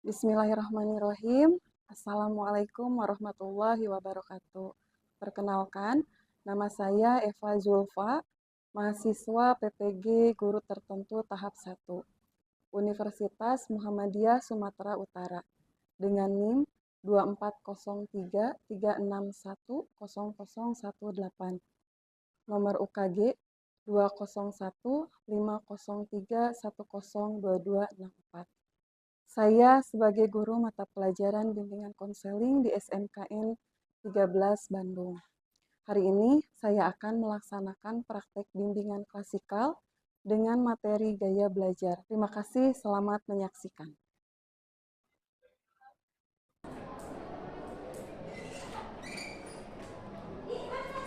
Bismillahirrahmanirrahim. Assalamualaikum warahmatullahi wabarakatuh. Perkenalkan, nama saya Eva Zulfa, mahasiswa PPG Guru Tertentu Tahap 1, Universitas Muhammadiyah Sumatera Utara, dengan NIM 240336100018, nomor UKG 20150310224. Saya sebagai guru mata pelajaran bimbingan konseling di SMKN 13 Bandung. Hari ini saya akan melaksanakan praktek bimbingan klasikal dengan materi gaya belajar. Terima kasih, selamat menyaksikan.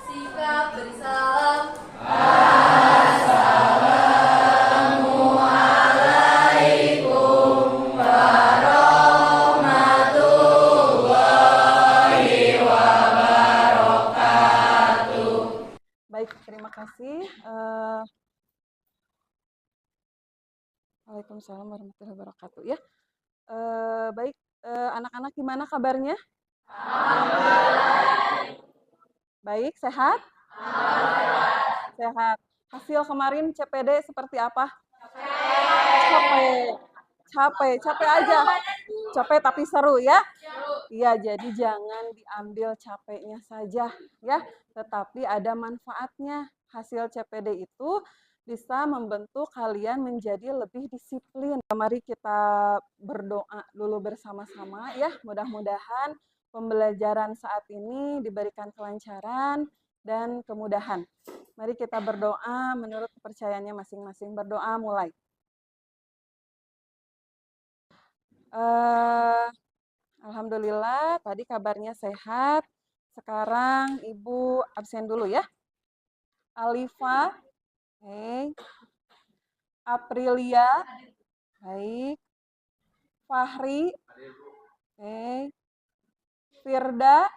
Sikap beri salam. Baik, terima kasih. Waalaikumsalam warahmatullahi wabarakatuh. Ya, baik, anak-anak gimana kabarnya? Baik, sehat? Sehat. Hasil kemarin CPD seperti apa? Capek aja. Capek tapi seru ya? Iya, jadi jangan diambil capeknya saja ya, tetapi ada manfaatnya. Hasil CPD itu bisa membentuk kalian menjadi lebih disiplin. Mari kita berdoa dulu bersama-sama ya, mudah-mudahan pembelajaran saat ini diberikan kelancaran dan kemudahan. Mari kita berdoa menurut kepercayaannya masing-masing. Berdoa mulai. Alhamdulillah, tadi kabarnya sehat. Sekarang Ibu absen dulu ya. Alifa, baik. Aprilia, baik. Fahri, baik. Firda,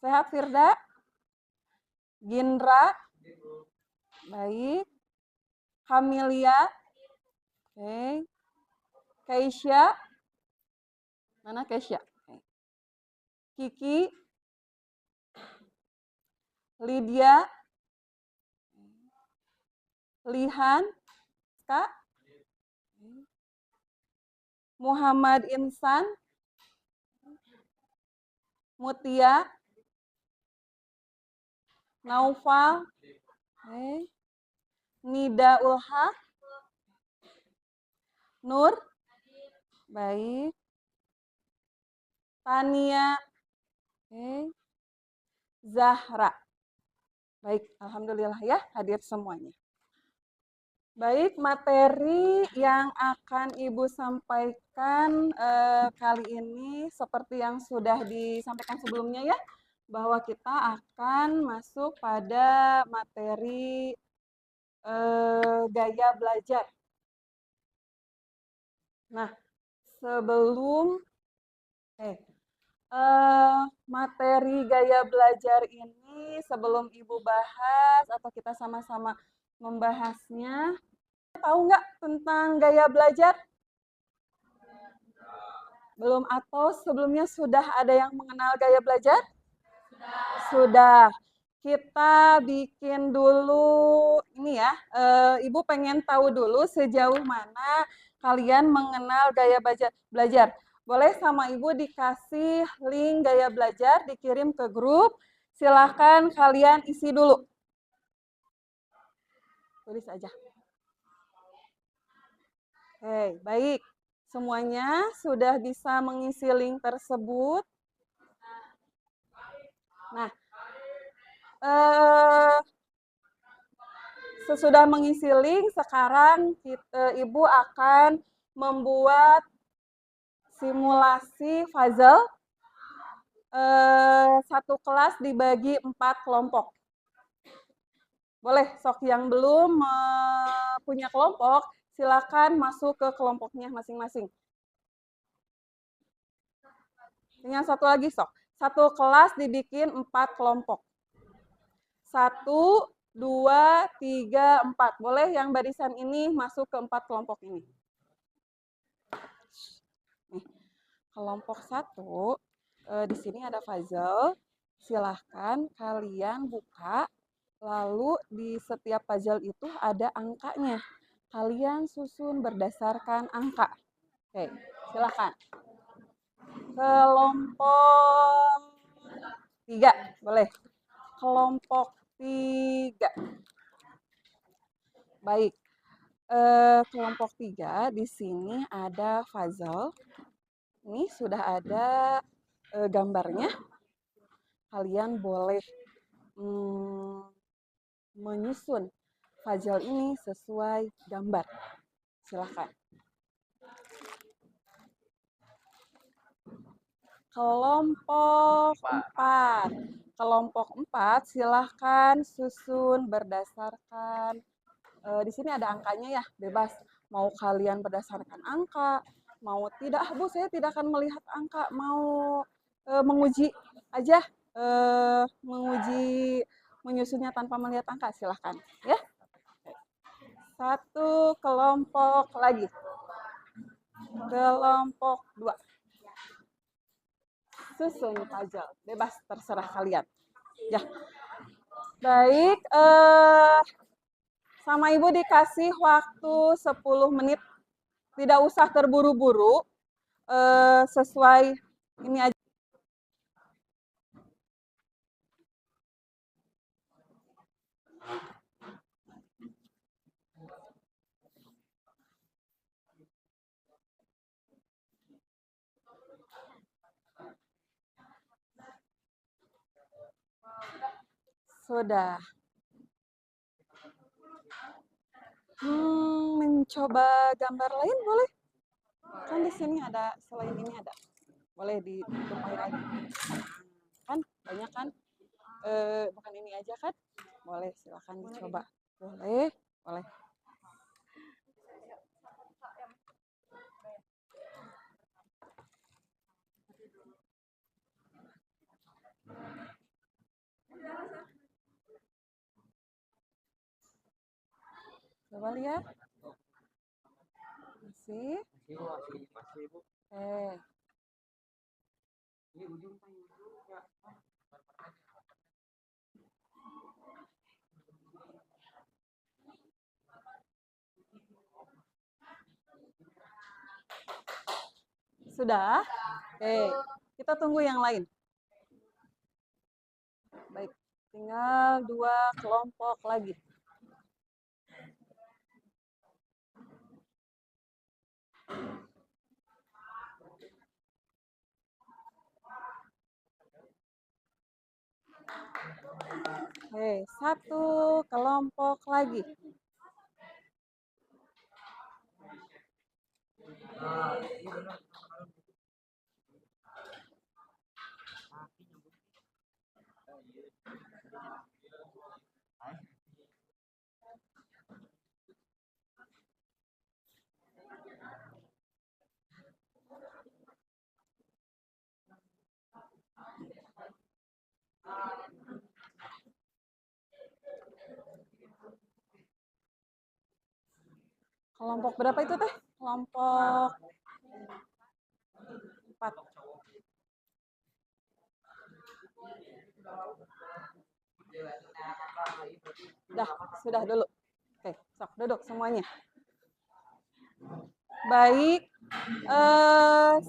sehat Firda? Gindra, baik. Hamilia, baik. Keisha, mana Keisha? Kiki, Lydia, Lihan, Kak, Muhammad Insan, Mutia, Naufal, Nida Ulha, Nur, baik. Tania, Zahra. Baik, alhamdulillah ya hadir semuanya. Baik, materi yang akan Ibu sampaikan kali ini seperti yang sudah disampaikan sebelumnya ya, bahwa kita akan masuk pada materi gaya belajar. Nah, sebelum materi gaya belajar ini, sebelum Ibu bahas atau kita sama-sama membahasnya, tahu nggak tentang gaya belajar? Belum, atau sebelumnya sudah ada yang mengenal gaya belajar? Sudah. Kita bikin dulu ini ya, Ibu pengen tahu dulu sejauh mana kalian mengenal gaya belajar. Boleh sama Ibu dikasih link gaya belajar, dikirim ke grup. Silahkan kalian isi dulu. Tulis aja. Oke, baik. Semuanya sudah bisa mengisi link tersebut. Nah, sesudah mengisi link, sekarang Ibu akan membuat simulasi puzzle. Satu kelas dibagi 4 kelompok. Boleh, sok yang belum punya kelompok, silakan masuk ke kelompoknya masing-masing. Yang satu lagi, sok. Satu kelas dibikin 4 kelompok. 1, 2, 3, 4. Boleh yang barisan ini masuk ke 4 kelompok ini. kelompok 1, di sini ada puzzle. Silahkan kalian buka, lalu di setiap puzzle itu ada angkanya. Kalian susun berdasarkan angka. Oke, silahkan. Kelompok 3, boleh. Kelompok 3. Baik. Kelompok 3 di sini ada puzzle. Ini sudah ada gambarnya. Kalian boleh menyusun puzzle ini sesuai gambar. Silahkan. Kelompok 4. Kelompok 4 silahkan susun berdasarkan di sini ada angkanya ya, bebas. Mau kalian berdasarkan angka, mau tidak, Bu, saya tidak akan melihat angka, mau menguji aja, menguji menyusunnya tanpa melihat angka, silahkan. Ya. Satu kelompok lagi. Kelompok 2. Susun puzzle, bebas, terserah kalian. Ya. Baik, sama Ibu dikasih waktu 10 menit. Tidak usah terburu-buru, sesuai ini aja. Sudah. Mencoba gambar lain boleh? Kan di sini ada, selain ini ada. Boleh ditumpahin lagi. Kan banyak kan? Bukan ini aja kan? Boleh, silakan dicoba. Boleh, boleh. Coba lihat. Masih? Sudah? Oke, kita tunggu yang lain. Baik, tinggal 2 kelompok lagi. Oke, 1 kelompok lagi. Kelompok berapa itu teh? Kelompok 4. Sudah dulu. Oke, sok duduk semuanya. Baik,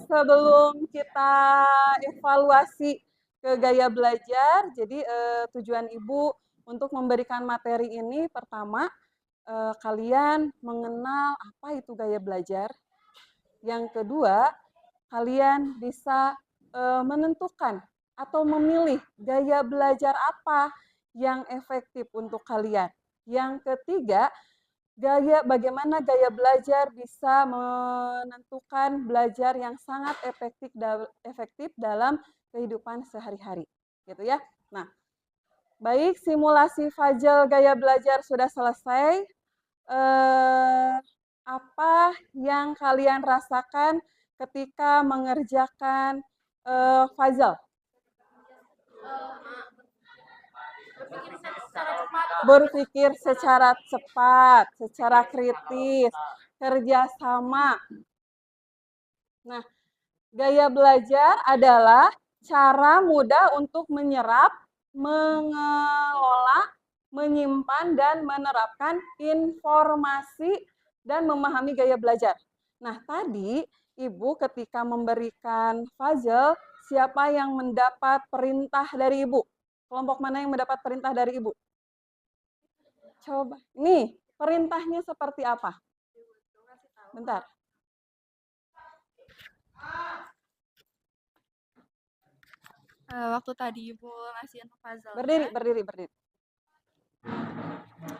sebelum kita evaluasi ke gaya belajar, jadi tujuan Ibu untuk memberikan materi ini pertama, kalian mengenal apa itu gaya belajar. Yang kedua, kalian bisa menentukan atau memilih gaya belajar apa yang efektif untuk kalian. Yang ketiga, bagaimana gaya belajar bisa menentukan belajar yang sangat efektif dalam kehidupan sehari-hari, gitu ya. Nah, baik, simulasi puzzle gaya belajar sudah selesai. Apa yang kalian rasakan ketika mengerjakan puzzle? Berpikir secara cepat, secara kritis, kerjasama. Nah, Gaya belajar adalah cara mudah untuk menyerap, mengelola, menyimpan, dan menerapkan informasi dan memahami gaya belajar. Nah, tadi Ibu ketika memberikan puzzle, siapa yang mendapat perintah dari Ibu? Kelompok mana yang mendapat perintah dari Ibu? Coba, nih, perintahnya seperti apa? Bentar. Waktu tadi Ibu ngasihin puzzle-nya. Berdiri.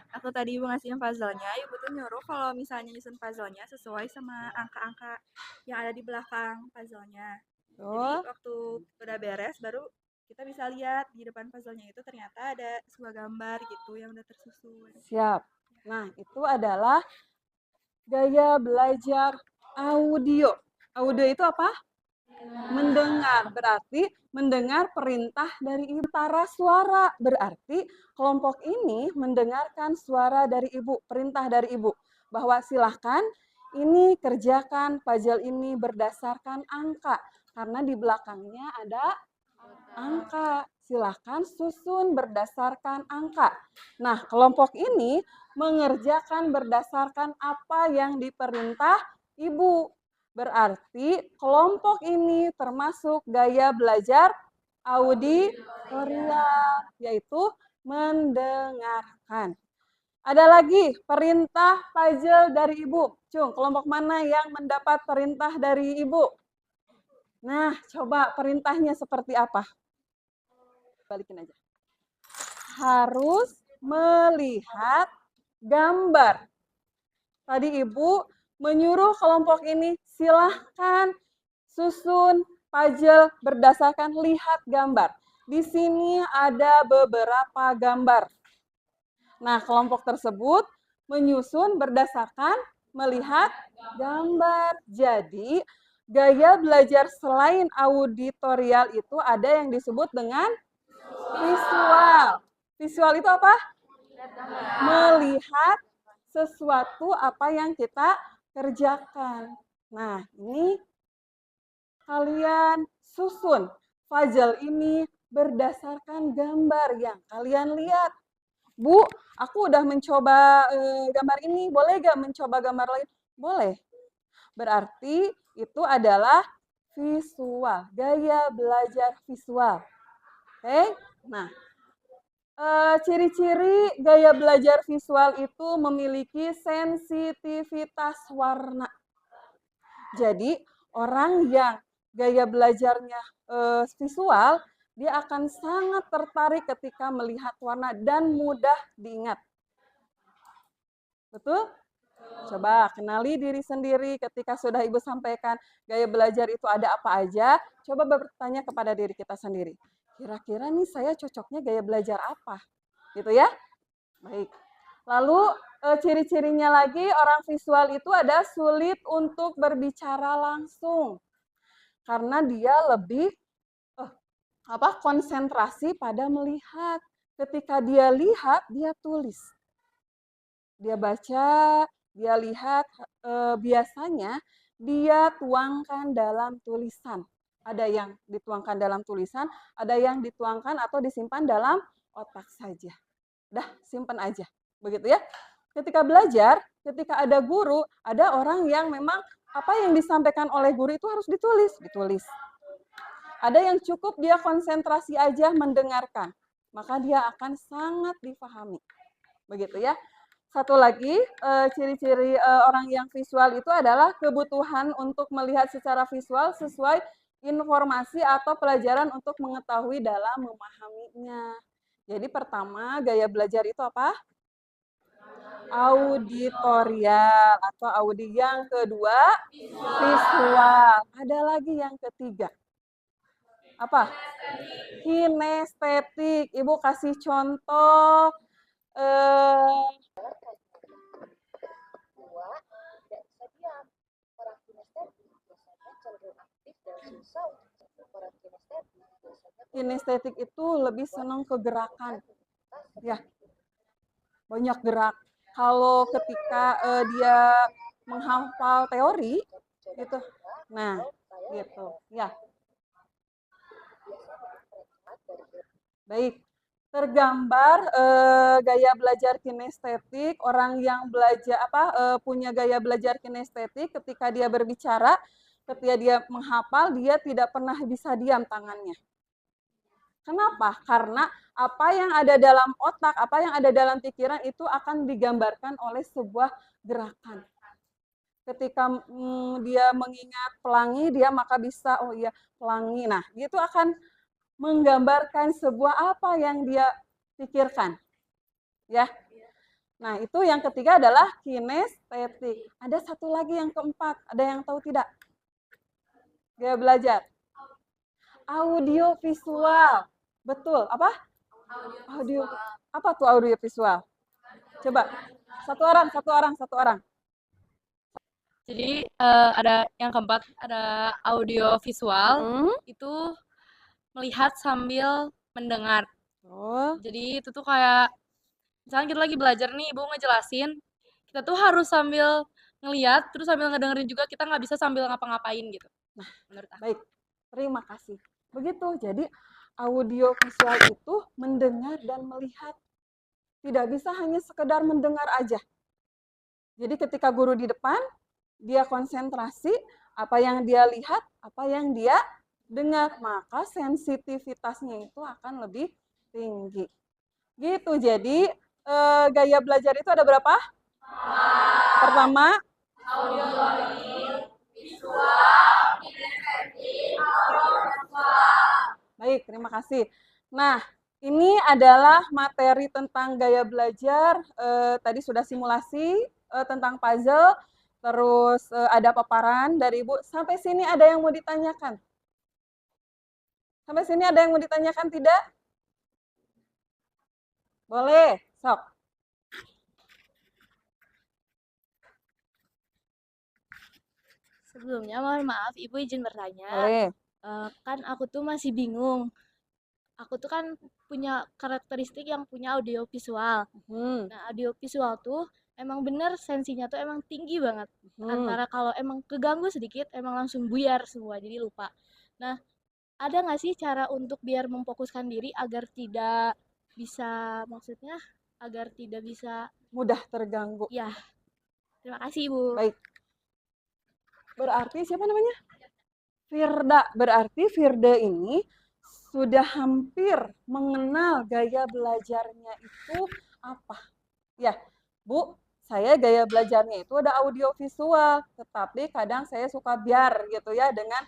Waktu tadi Ibu ngasihin puzzle-nya, Ibu tuh nyuruh kalau misalnya nyusun puzzle-nya sesuai sama angka-angka yang ada di belakang puzzle-nya. Jadi waktu udah beres, baru kita bisa lihat di depan puzzle-nya itu ternyata ada sebuah gambar gitu yang udah tersusun. Siap. Nah, itu adalah gaya belajar audio. Audio itu apa? Mendengar. Berarti mendengar perintah dari ibu. Tara suara. Berarti kelompok ini mendengarkan suara dari ibu, perintah dari ibu. Bahwa silahkan ini kerjakan puzzle ini berdasarkan angka. Karena di belakangnya ada angka. Silahkan susun berdasarkan angka. Nah, kelompok ini mengerjakan berdasarkan apa yang diperintah ibu. Berarti kelompok ini termasuk gaya belajar auditorial, yaitu mendengarkan. Ada lagi perintah puzzle dari ibu. Cung, kelompok mana yang mendapat perintah dari ibu? Nah, coba perintahnya seperti apa? Balikin aja. Harus melihat gambar. Tadi Ibu menyuruh kelompok ini silahkan susun puzzle berdasarkan lihat gambar. Di sini ada beberapa gambar. Nah, kelompok tersebut menyusun berdasarkan melihat gambar. Jadi, gaya belajar selain auditorial itu ada yang disebut dengan visual. Visual itu apa? Melihat sesuatu apa yang kita kerjakan. Nah, ini kalian susun puzzle ini berdasarkan gambar yang kalian lihat. Bu, aku udah mencoba gambar ini, boleh gak mencoba gambar lain? Boleh. Berarti itu adalah visual, gaya belajar visual. Oke, nah ciri-ciri gaya belajar visual itu memiliki sensitivitas warna. Jadi orang yang gaya belajarnya visual, dia akan sangat tertarik ketika melihat warna dan mudah diingat. Betul? Coba kenali diri sendiri ketika sudah Ibu sampaikan gaya belajar itu ada apa aja. Coba bertanya kepada diri kita sendiri. Kira-kira nih saya cocoknya gaya belajar apa? Gitu ya. Baik. Lalu ciri-cirinya lagi orang visual itu ada sulit untuk berbicara langsung. Karena dia lebih konsentrasi pada melihat. Ketika dia lihat, dia tulis. Dia baca, dia lihat, biasanya dia tuangkan dalam tulisan. Ada yang dituangkan dalam tulisan, ada yang dituangkan atau disimpan dalam otak saja. Dah, simpan aja. Begitu ya. Ketika belajar, ketika ada guru, ada orang yang memang apa yang disampaikan oleh guru itu harus ditulis. Ada yang cukup dia konsentrasi aja mendengarkan, maka dia akan sangat difahami. Begitu ya. Satu lagi, ciri-ciri orang yang visual itu adalah kebutuhan untuk melihat secara visual sesuai informasi atau pelajaran untuk mengetahui dalam memahaminya. Jadi pertama, gaya belajar itu apa? Auditorial atau audi. Yang kedua, visual. Ada lagi yang ketiga. Apa? Kinestetik. Ibu kasih contoh. Kinestetik itu lebih senang ke gerakan. Ya, banyak gerak. Kalau ketika dia menghafal teori, gitu. Nah, Gitu. Ya. Baik. Tergambar gaya belajar kinestetik, orang yang belajar punya gaya belajar kinestetik ketika dia berbicara, ketika dia menghafal, dia tidak pernah bisa diam tangannya. Kenapa? Karena apa yang ada dalam otak, apa yang ada dalam pikiran itu akan digambarkan oleh sebuah gerakan. Ketika dia mengingat pelangi, dia maka bisa, oh iya pelangi. Nah, itu akan menggambarkan sebuah apa yang dia pikirkan. Ya. Nah, itu yang ketiga adalah kinestetik. Ada satu lagi yang keempat, ada yang tahu tidak? Gaya belajar. Audio visual. Betul, apa? Audio. Apa tuh audio visual? Coba. Satu orang. Jadi ada yang keempat, ada audio visual, itu melihat sambil mendengar. Oh. Jadi itu tuh kayak, misalnya kita lagi belajar nih, Ibu ngejelasin, kita tuh harus sambil ngeliat, terus sambil ngedengerin juga, kita nggak bisa sambil ngapa-ngapain gitu. Nah, menurut aku. baik. Terima kasih. Begitu, jadi audio visual itu mendengar dan melihat. Tidak bisa hanya sekedar mendengar aja. Jadi ketika guru di depan, dia konsentrasi, apa yang dia lihat, apa yang dia dengar, maka sensitivitasnya itu akan lebih tinggi. Gitu, jadi gaya belajar itu ada berapa? Pertama, Audio, visual, kinestetik, baik, terima kasih. Nah, ini adalah materi tentang gaya belajar. Tadi sudah simulasi tentang puzzle, terus ada paparan dari Ibu. Sampai sini ada yang mau ditanyakan? Sampai sini ada yang mau ditanyakan tidak? Boleh, sok. Sebelumnya mohon maaf, Ibu izin bertanya. Boleh. Kan aku tuh masih bingung. Aku tuh kan punya karakteristik yang punya audio visual. Nah, audio visual tuh emang bener sensinya tuh emang tinggi banget. Antara kalau emang keganggu sedikit, emang langsung buyar semua, jadi lupa. Nah, ada nggak sih cara untuk biar memfokuskan diri agar tidak bisa, maksudnya agar tidak bisa Mudah terganggu. ya. Terima kasih, Ibu. Baik. Berarti siapa namanya? Firda. Berarti Firda ini sudah hampir mengenal gaya belajarnya itu apa. Ya, Bu, saya gaya belajarnya itu ada audio visual, tetapi kadang saya suka biar gitu ya dengan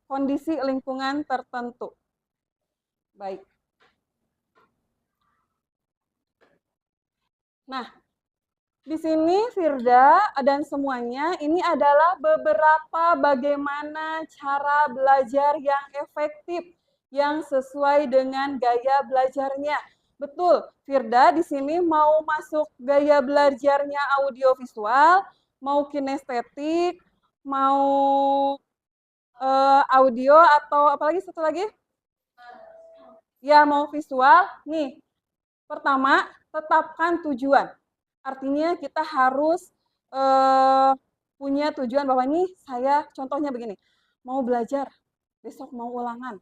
kondisi lingkungan tertentu. Baik. Nah, di sini Firda dan semuanya ini adalah beberapa bagaimana cara belajar yang efektif, yang sesuai dengan gaya belajarnya. Betul, Firda di sini mau masuk gaya belajarnya audiovisual, mau kinestetik, mau audio atau apalagi satu lagi? Ya, mau visual. Nih, pertama, tetapkan tujuan. Artinya kita harus punya tujuan bahwa ini saya contohnya begini, mau belajar, besok mau ulangan.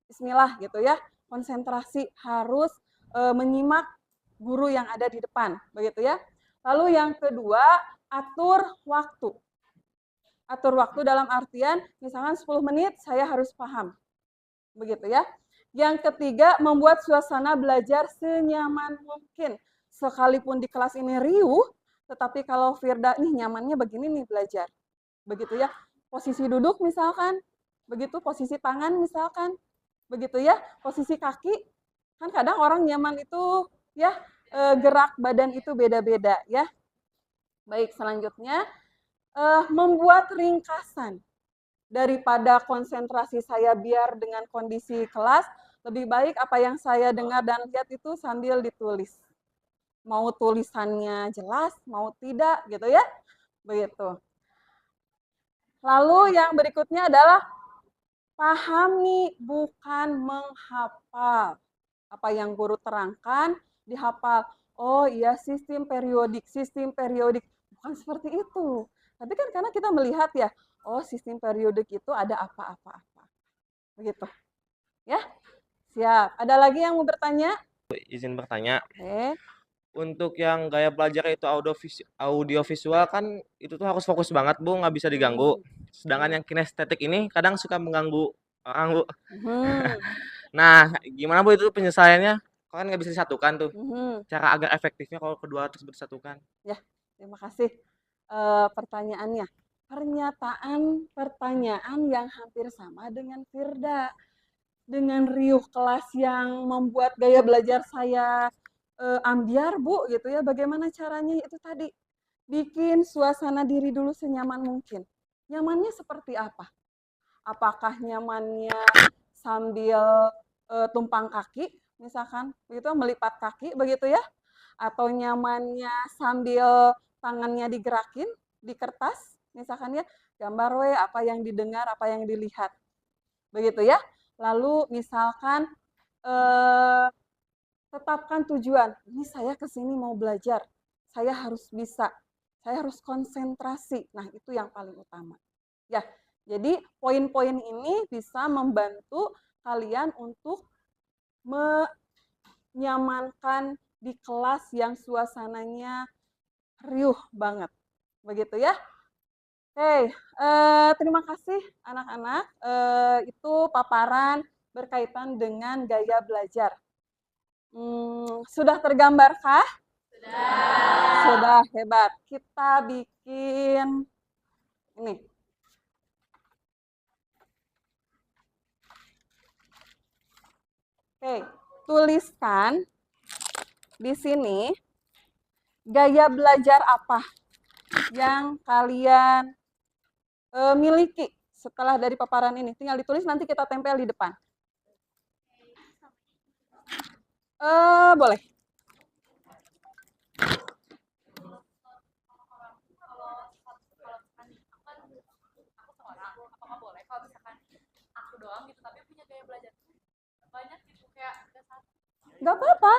Bismillah gitu ya, konsentrasi harus menyimak guru yang ada di depan, begitu ya. Lalu yang kedua, atur waktu. Atur waktu dalam artian misalkan 10 menit saya harus paham. Begitu ya. Yang ketiga, membuat suasana belajar senyaman mungkin. Sekalipun di kelas ini riuh, tetapi kalau Firda nih nyamannya begini nih belajar. Begitu ya. Posisi duduk misalkan, begitu posisi tangan misalkan, begitu ya. Posisi kaki, kan kadang orang nyaman itu ya gerak badan itu beda-beda ya. Baik, selanjutnya membuat ringkasan. Daripada konsentrasi saya biar dengan kondisi kelas, lebih baik apa yang saya dengar dan lihat itu sambil ditulis. Mau tulisannya jelas, mau tidak gitu ya. Begitu. Lalu yang berikutnya adalah pahami bukan menghafal. Apa yang guru terangkan dihafal. Oh iya, sistem periodik. Bukan seperti itu. Tapi kan karena kita melihat ya, oh sistem periodik itu ada apa-apa-apa. Begitu. Ya, siap. Ada lagi yang mau bertanya? Izin bertanya, Oke. untuk yang gaya belajar itu audiovisual kan itu tuh harus fokus banget Bu, nggak bisa diganggu. Sedangkan yang kinestetik ini kadang suka mengganggu orang Bu. Hmm. Nah, gimana Bu itu penyelesaiannya? Kan nggak bisa disatukan tuh. Mhm. Cara agar efektifnya kalau kedua tersebut disatukan. Ya, terima kasih pertanyaannya. Pertanyaan yang hampir sama dengan Firda. Dengan riuh kelas yang membuat gaya belajar saya ambiar, Bu, gitu ya. Bagaimana caranya itu tadi? Bikin suasana diri dulu senyaman mungkin. Nyamannya seperti apa? Apakah nyamannya sambil tumpang kaki, misalkan, begitu melipat kaki, begitu ya? Atau nyamannya sambil tangannya digerakin di kertas, misalkan ya, gambar we apa yang didengar, apa yang dilihat, begitu ya. Lalu misalkan tetapkan tujuan, ini saya kesini mau belajar, saya harus bisa, saya harus konsentrasi. Nah, itu yang paling utama. Ya, jadi poin-poin ini bisa membantu kalian untuk menyamankan di kelas yang suasananya riuh banget. Begitu ya. Oke, terima kasih anak-anak. Itu paparan berkaitan dengan gaya belajar. Sudah tergambarkah? Sudah, hebat. Kita bikin ini. Oke, tuliskan di sini gaya belajar apa yang kalian miliki setelah dari paparan ini. Tinggal ditulis, nanti kita tempel di depan. Boleh. Apakah boleh kalau misalkan aku doang gitu tapi punya gaya belajar banyak gitu kayak ada satu. Nggak apa-apa.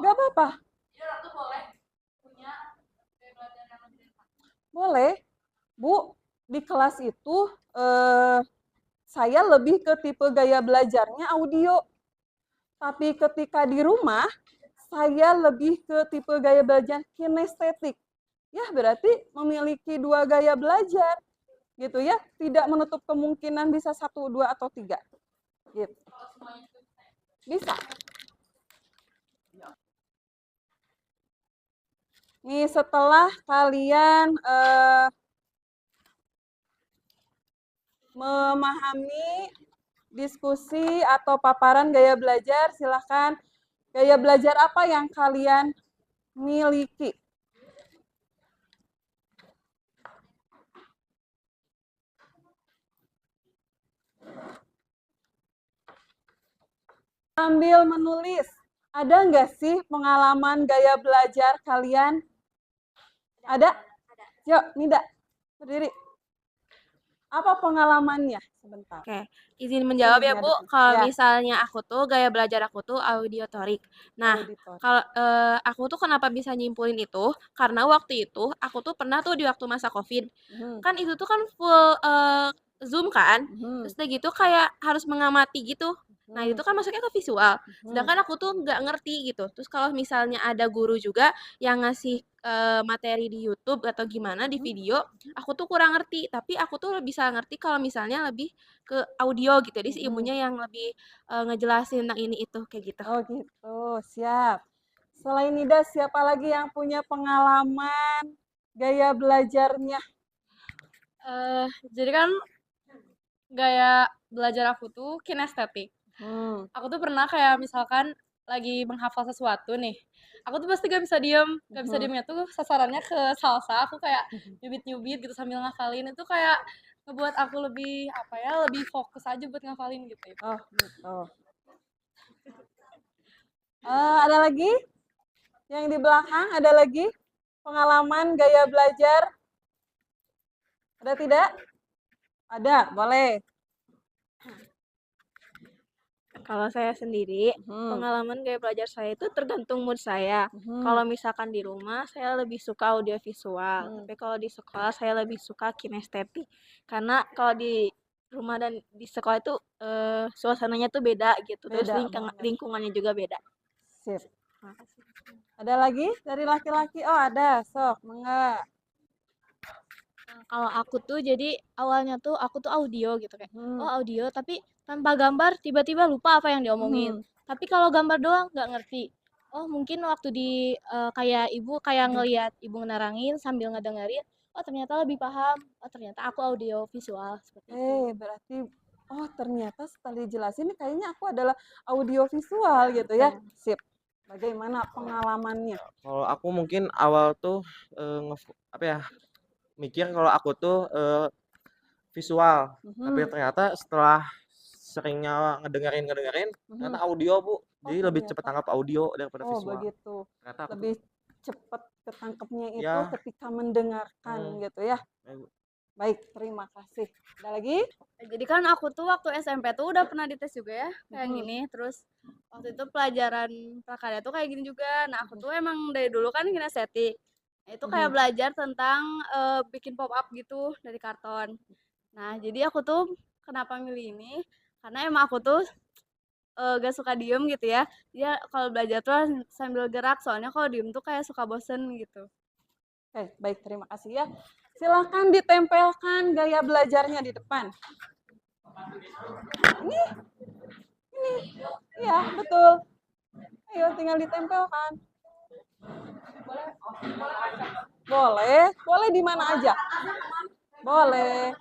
Nggak apa-apa. Jadi orang tuh boleh punya gaya belajar yang lebih dari satu. Boleh. Bu, di kelas itu saya lebih ke tipe gaya belajarnya audio. Tapi ketika di rumah, saya lebih ke tipe gaya belajar kinestetik. Ya, berarti memiliki dua gaya belajar. Gitu ya, tidak menutup kemungkinan bisa 1, 2, atau 3. Gitu. Bisa. Nih, setelah kalian memahami diskusi atau paparan gaya belajar, silahkan gaya belajar apa yang kalian miliki. Sambil menulis, ada nggak sih pengalaman gaya belajar kalian? Ada? Yuk, Nida, berdiri. Apa pengalamannya? Sebentar. Oke, izin menjawab ya Bu. Kalau Ya. misalnya aku tuh gaya belajar aku tuh auditorik. Nah, Auditor. kalau aku tuh kenapa bisa nyimpulin itu? Karena waktu itu aku tuh pernah tuh di waktu masa COVID. Kan itu tuh kan full Zoom kan. Terus udah gitu kayak harus mengamati gitu. Nah, itu kan masuknya ke visual. Sedangkan aku tuh nggak ngerti gitu. Terus kalau misalnya ada guru juga yang ngasih materi di YouTube atau gimana di video, aku tuh kurang ngerti. Tapi aku tuh bisa ngerti kalau misalnya lebih ke audio gitu. Jadi ilmunya yang lebih ngejelasin tentang ini itu kayak gitu. Oh gitu, siap. Selain Nida, siapa lagi yang punya pengalaman gaya belajarnya? Jadi kan gaya belajar aku tuh kinestetik. Aku tuh pernah kayak misalkan lagi menghafal sesuatu nih. Aku tuh pasti gak bisa diem. Gak bisa diemnya tuh sasarannya ke salsa. Aku kayak nyubit-nyubit gitu sambil ngafalin. Itu kayak ngebuat aku lebih apa ya, lebih fokus aja buat ngafalin gitu. Oh gitu. Ada lagi? Yang di belakang ada lagi pengalaman gaya belajar? Ada tidak? Ada, boleh. Kalau saya sendiri, pengalaman gaya belajar saya itu tergantung mood saya. Kalau misalkan di rumah, saya lebih suka audiovisual. Tapi kalau di sekolah, saya lebih suka kinestetik. Karena kalau di rumah dan di sekolah itu suasananya tuh beda gitu. Terus Beda banget. lingkungannya juga beda. Sip. Makasih. Ada lagi dari laki-laki? Oh, ada. Sok, mangga. Nah, kalau aku tuh jadi awalnya tuh aku tuh audio gitu kayak oh audio tapi tanpa gambar tiba-tiba lupa apa yang diomongin. Tapi kalau gambar doang nggak ngerti. Oh mungkin waktu di kayak ibu kayak ngelihat ibu nerangin sambil ngedengerin. Oh ternyata lebih paham. Oh ternyata aku audio visual seperti itu. Berarti oh ternyata setelah dijelasin nih kayaknya aku adalah audio visual gitu ya. Sip. Bagaimana pengalamannya? Kalau aku mungkin awal tuh mikir kalau aku tuh visual, tapi ternyata setelah seringnya ngedengerin ternyata audio Bu, jadi lebih ternyata. cepat tanggap audio daripada Oh visual. begitu. Ternyata aku Lebih cepat ketangkepnya itu Ya. ketika mendengarkan gitu ya. Baik, Bu. Baik, terima kasih. Ada lagi? Jadi kan aku tuh waktu SMP tuh udah pernah dites juga ya kayak gini. Terus waktu itu pelajaran prakarya tuh kayak gini juga. Nah aku tuh emang dari dulu kan kinestetik. Nah, itu kayak belajar tentang bikin pop up gitu dari karton. Nah jadi aku tuh kenapa milih ini? Karena emang aku tuh gak suka diem gitu ya. Dia kalau belajar tuh harus sambil gerak. Soalnya kalau diem tuh kayak suka bosen gitu. Oke, baik, terima kasih ya. Silakan ditempelkan gaya belajarnya di depan. Ini, iya betul. Ayo, tinggal ditempelkan. Boleh di mana aja. Boleh.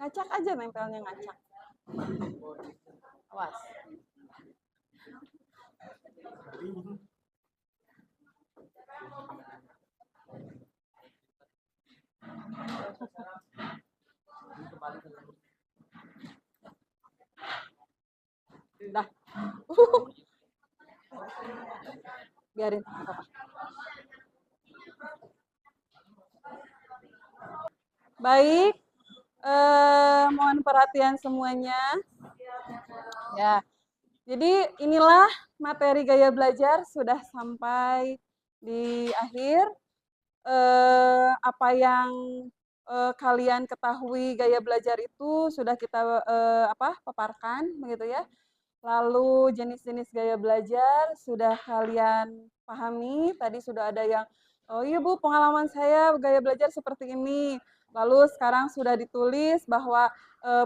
Ngacak aja nempelnya ngacak. Awas. Dah. Biarin, apa-apa. Baik, mohon perhatian semuanya. Ya, jadi inilah materi gaya belajar sudah sampai di akhir. Apa yang kalian ketahui gaya belajar itu sudah kita paparkan, begitu ya. Lalu jenis-jenis gaya belajar sudah kalian pahami. Tadi sudah ada yang, oh iya Bu, pengalaman saya gaya belajar seperti ini. Lalu sekarang sudah ditulis bahwa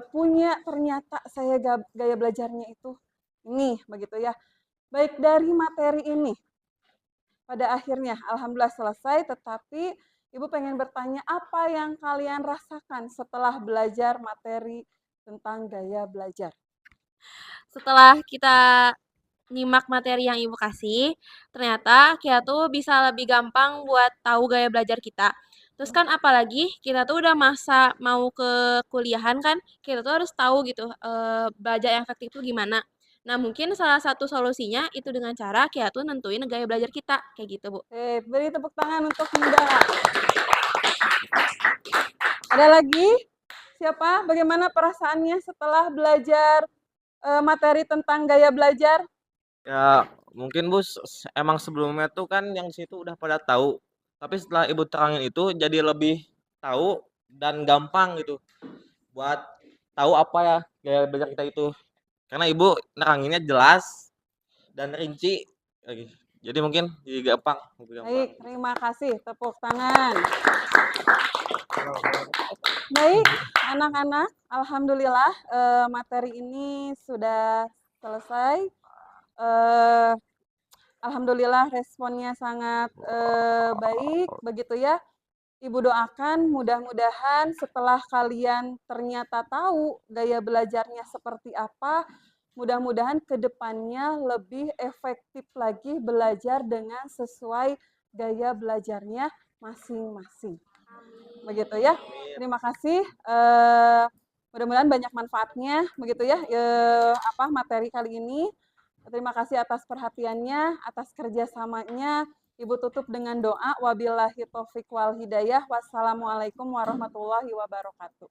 punya ternyata saya gaya belajarnya itu ini, begitu ya. Baik, dari materi ini, pada akhirnya alhamdulillah selesai, tetapi Ibu pengen bertanya apa yang kalian rasakan setelah belajar materi tentang gaya belajar. Setelah kita nyimak materi yang Ibu kasih, ternyata kita tuh bisa lebih gampang buat tahu gaya belajar kita. Terus kan apalagi kita tuh udah masa mau ke kuliahan kan, kita tuh harus tahu gitu belajar yang efektif tuh gimana. Nah mungkin salah satu solusinya itu dengan cara kita tuh nentuin gaya belajar kita, kayak gitu Bu. Beri tepuk tangan untuk Bunda. Ada lagi? Siapa? Bagaimana perasaannya setelah belajar materi tentang gaya belajar? Ya, mungkin Bu emang sebelumnya tuh kan yang situ udah pada tahu. Tapi setelah Ibu terangin itu jadi lebih tahu dan gampang gitu buat tahu apa ya gaya belajar kita itu. Karena Ibu neranginnya jelas dan rinci. Jadi mungkin jadi gampang. Baik, terima kasih. Tepuk tangan. Baik, anak-anak, alhamdulillah materi ini sudah selesai. Alhamdulillah responnya sangat baik, begitu ya. Ibu doakan mudah-mudahan setelah kalian ternyata tahu gaya belajarnya seperti apa, mudah-mudahan kedepannya lebih efektif lagi belajar dengan sesuai gaya belajarnya masing-masing. Begitu ya. Terima kasih. Mudah-mudahan banyak manfaatnya, begitu ya. Materi kali ini. Terima kasih atas perhatiannya, atas kerjasamanya. Ibu tutup dengan doa. Wabillahi taufiq wal hidayah. Wassalamualaikum warahmatullahi wabarakatuh.